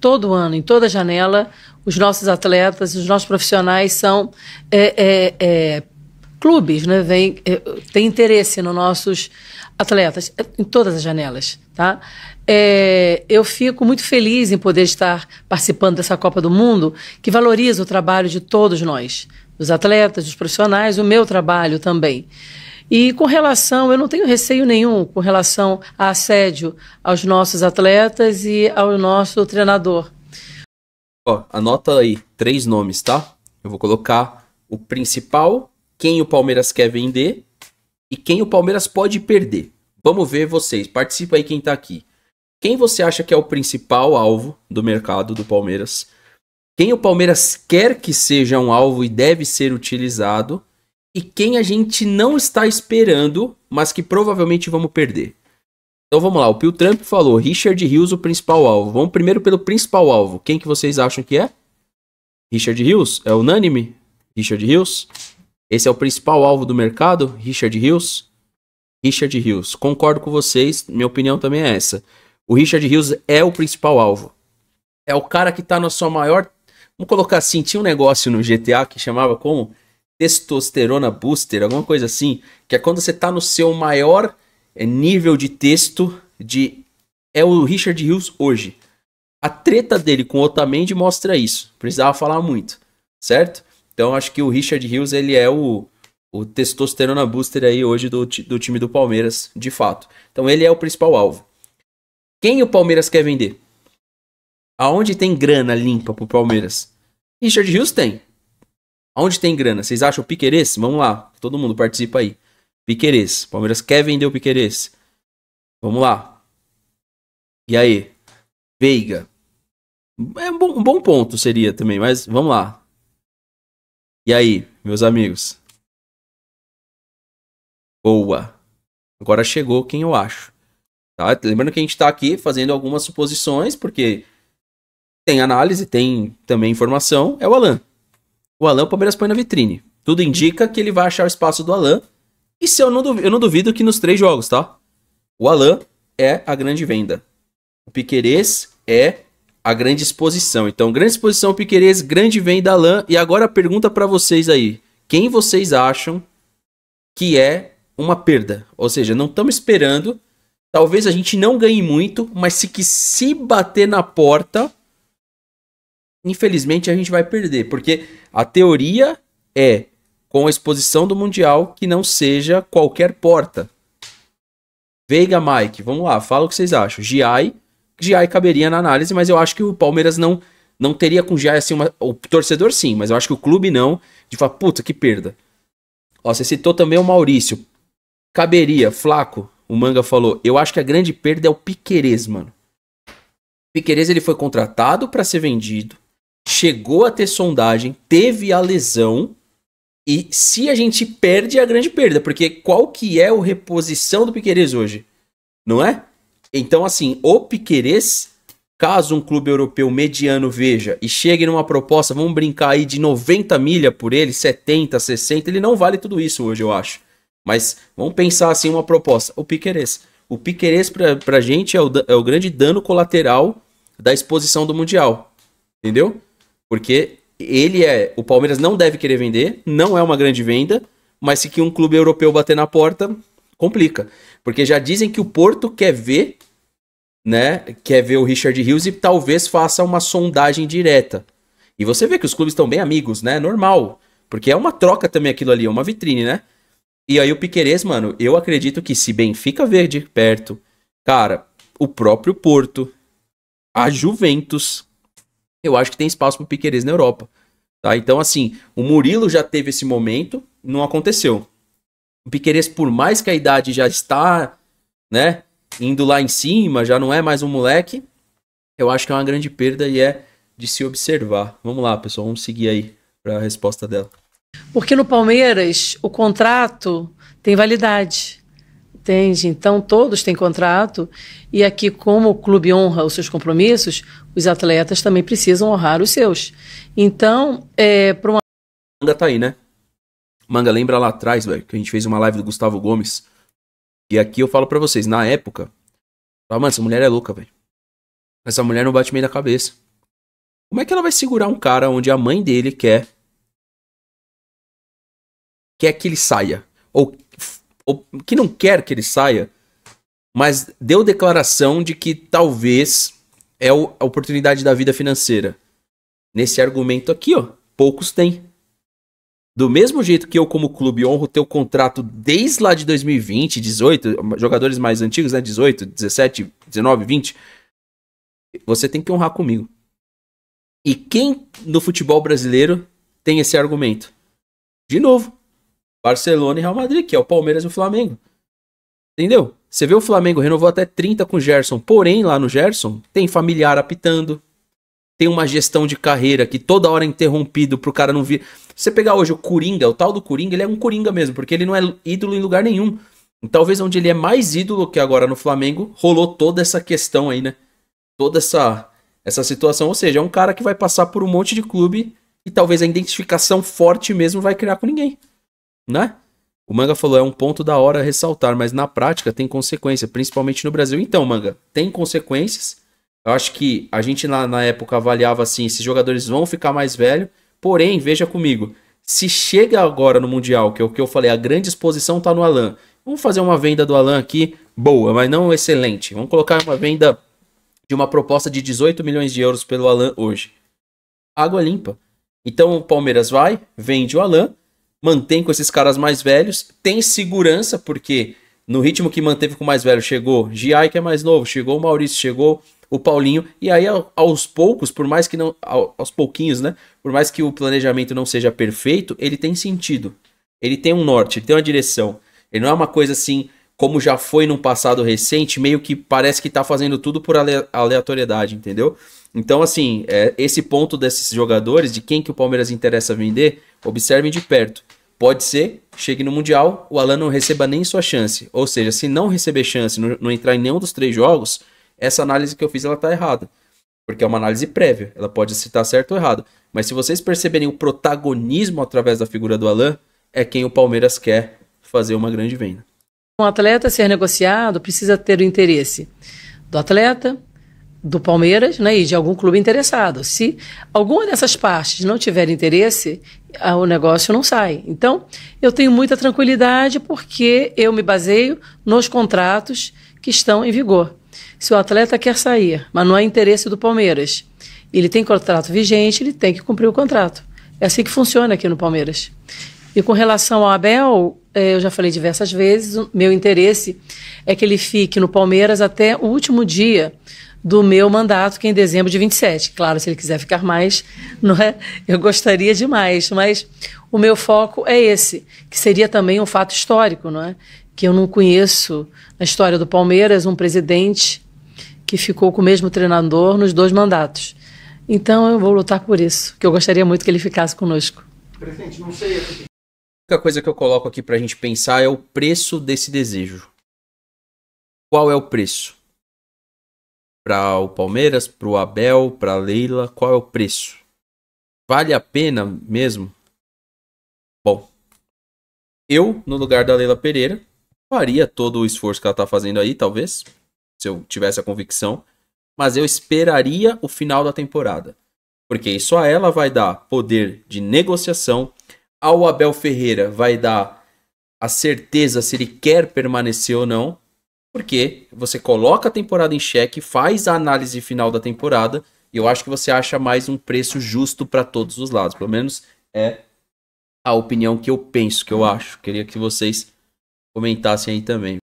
todo ano, em toda janela, os nossos atletas, os nossos profissionais são clubes, né? Tem interesse nos nossos atletas, em todas as janelas, tá? Eu fico muito feliz em poder estar participando dessa Copa do Mundo, que valoriza o trabalho de todos nós, dos atletas, dos profissionais, o meu trabalho também. E com relação, eu não tenho receio nenhum com relação a assédio aos nossos atletas e ao nosso treinador. Ó, anota aí 3 nomes, tá? Eu vou colocar o principal, quem o Palmeiras quer vender e quem o Palmeiras pode perder. Vamos ver vocês, participa aí quem tá aqui. Quem você acha que é o principal alvo do mercado do Palmeiras? Quem o Palmeiras quer que seja um alvo e deve ser utilizado? E quem a gente não está esperando, mas que provavelmente vamos perder. Então vamos lá, o Pio Trump falou, Richard Rios o principal alvo. Vamos primeiro pelo principal alvo. Quem que vocês acham que é? Richard Rios? É unânime? Richard Rios? Esse é o principal alvo do mercado? Richard Rios? Richard Rios. Concordo com vocês, minha opinião também é essa. O Richard Rios é o principal alvo. É o cara que está na sua maior... Vamos colocar assim, tinha um negócio no GTA que chamava como... testosterona booster, alguma coisa assim, que é quando você tá no seu maior nível de texto, é o Richard Rios hoje. A treta dele com o Otamendi mostra isso, precisava falar muito, certo? Então acho que o Richard Rios, ele é o testosterona booster aí hoje do time do Palmeiras, de fato. Então ele é o principal alvo. Quem o Palmeiras quer vender? Aonde tem grana limpa pro Palmeiras? Richard Rios tem. Aonde tem grana? Vocês acham o Piquerez? Vamos lá, todo mundo participa aí. Piquerez. Palmeiras quer vender o Piquerez. Vamos lá. E aí? Veiga. É um bom ponto seria também, mas vamos lá. E aí, meus amigos? Boa. Agora chegou quem eu acho. Tá? Lembrando que a gente tá aqui fazendo algumas suposições, porque tem análise, tem também informação. É o Alan. O Alan, o Palmeiras põe na vitrine. Tudo indica que ele vai achar o espaço do Alan. E se eu não duvido que nos 3 jogos, tá? O Alan é a grande venda. O Piquerez é a grande exposição. Então, grande exposição, Piquerez, grande venda, Alan. E agora a pergunta pra vocês aí. Quem vocês acham que é uma perda? Ou seja, não estamos esperando. Talvez a gente não ganhe muito, mas se bater na porta... Infelizmente a gente vai perder, porque a teoria é, com a exposição do Mundial, que não seja qualquer porta. Veiga, Mike, vamos lá, fala o que vocês acham. Giai caberia na análise, mas eu acho que o Palmeiras não teria com Giai assim, o torcedor sim, mas eu acho que o clube não, de falar, puta, que perda. Ó, você citou também o Maurício. Caberia, Flaco, o Manga falou, eu acho que a grande perda é o Piquerez, mano. O Piquerez, ele foi contratado para ser vendido. Chegou a ter sondagem, teve a lesão, e se a gente perde, é a grande perda, porque qual que é a reposição do Piquerez hoje? Não é? Então, assim, o Piquerez, caso um clube europeu mediano veja e chegue numa proposta, vamos brincar aí de 90 milha por ele, 70, 60, ele não vale tudo isso hoje, eu acho. Mas vamos pensar assim uma proposta. O Piquerez pra gente é o grande dano colateral da exposição do Mundial. Entendeu? Porque o Palmeiras não deve querer vender, não é uma grande venda, mas se que um clube europeu bater na porta, complica. Porque já dizem que o Porto quer ver, né? Quer ver o Richard Rios e talvez faça uma sondagem direta. E você vê que os clubes estão bem amigos, né? Normal. Porque é uma troca também aquilo ali, é uma vitrine, né? E aí o Piquerez, mano, eu acredito que se Benfica ver de perto, cara, o próprio Porto, a Juventus... Eu acho que tem espaço pro Piquerez na Europa. Tá? Então, assim, o Murilo já teve esse momento, não aconteceu. O Piquerez, por mais que a idade já está, né, indo lá em cima, já não é mais um moleque, eu acho que é uma grande perda e é de se observar. Vamos lá, pessoal, vamos seguir aí para a resposta dela. Porque no Palmeiras, o contrato tem validade. Entende? Então, todos têm contrato e aqui, como o clube honra os seus compromissos, os atletas também precisam honrar os seus. Então, para uma... Manga tá aí, né? Manga, lembra lá atrás, velho, que a gente fez uma live do Gustavo Gomes. E aqui eu falo pra vocês, na época, mano, essa mulher é louca, velho. Essa mulher não bate meio da cabeça. Como é que ela vai segurar um cara onde a mãe dele quer que ele saia? Ou que não quer que ele saia, mas deu declaração de que talvez é a oportunidade da vida financeira. Nesse argumento aqui, ó, poucos têm. Do mesmo jeito que eu, como clube, honro o teu contrato desde lá de 2020, 18, jogadores mais antigos, né? 18, 17, 19, 20. Você tem que honrar comigo. E quem no futebol brasileiro tem esse argumento? De novo, Barcelona e Real Madrid, que é o Palmeiras e o Flamengo. Entendeu? Você vê o Flamengo renovou até 30 com o Gerson, porém lá no Gerson tem familiar apitando, tem uma gestão de carreira que toda hora é interrompido pro cara não vir. Se você pegar hoje o Coringa, o tal do Coringa, ele é um Coringa mesmo, porque ele não é ídolo em lugar nenhum. E talvez onde ele é mais ídolo que agora no Flamengo, rolou toda essa questão aí, né? Toda essa situação, ou seja, é um cara que vai passar por um monte de clube e talvez a identificação forte mesmo vai criar com ninguém, né? O Manga falou, é um ponto da hora ressaltar, mas na prática tem consequência, principalmente no Brasil. Então, Manga, tem consequências. Eu acho que a gente na época avaliava assim, esses jogadores vão ficar mais velhos, porém, veja comigo, se chega agora no Mundial, que é o que eu falei, a grande exposição tá no Alan. Vamos fazer uma venda do Alan aqui, boa, mas não excelente. Vamos colocar uma venda de uma proposta de 18 milhões de euros pelo Alan hoje. Água limpa. Então o Palmeiras vai, vende o Alan, mantém com esses caras mais velhos, tem segurança, porque no ritmo que manteve com o mais velho, chegou Giai, que é mais novo, chegou o Maurício, chegou o Paulinho, e aí aos poucos, por mais que não, aos pouquinhos, né, por mais que o planejamento não seja perfeito, ele tem sentido, ele tem um norte, ele tem uma direção, ele não é uma coisa assim, como já foi num passado recente, meio que parece que tá fazendo tudo por aleatoriedade, entendeu? Então, assim, esse ponto desses jogadores, de quem que o Palmeiras interessa vender, observem de perto. Pode ser, chegue no Mundial, o Alan não receba nem sua chance. Ou seja, se não receber chance, não entrar em nenhum dos 3 jogos, essa análise que eu fiz, ela tá errada. Porque é uma análise prévia, ela pode estar certo ou errado. Mas se vocês perceberem o protagonismo através da figura do Alan, é quem o Palmeiras quer fazer uma grande venda. Um atleta ser negociado precisa ter o interesse do atleta, do Palmeiras, né, e de algum clube interessado. Se alguma dessas partes não tiver interesse, o negócio não sai. Então, eu tenho muita tranquilidade porque eu me baseio nos contratos que estão em vigor. Se o atleta quer sair, mas não é interesse do Palmeiras, ele tem contrato vigente, ele tem que cumprir o contrato. É assim que funciona aqui no Palmeiras. E com relação ao Abel, eu já falei diversas vezes, o meu interesse é que ele fique no Palmeiras até o último dia do meu mandato, que é em dezembro de 27. Claro, se ele quiser ficar mais, não é? Eu gostaria demais, mas o meu foco é esse, que seria também um fato histórico, não é? Que eu não conheço na história do Palmeiras um presidente que ficou com o mesmo treinador nos 2 mandatos. Então eu vou lutar por isso, que eu gostaria muito que ele ficasse conosco. Presidente, não sei. A única coisa que eu coloco aqui pra gente pensar é o preço desse desejo. Qual é o preço? Para o Palmeiras, para o Abel, para a Leila, qual é o preço? Vale a pena mesmo? Bom, eu, no lugar da Leila Pereira, faria todo o esforço que ela está fazendo aí, talvez, se eu tivesse a convicção, mas eu esperaria o final da temporada, porque isso a ela vai dar poder de negociação, ao Abel Ferreira vai dar a certeza se ele quer permanecer ou não, porque você coloca a temporada em xeque, faz a análise final da temporada, e eu acho que você acha mais um preço justo para todos os lados. Pelo menos é a opinião que eu penso, que eu acho. Queria que vocês comentassem aí também.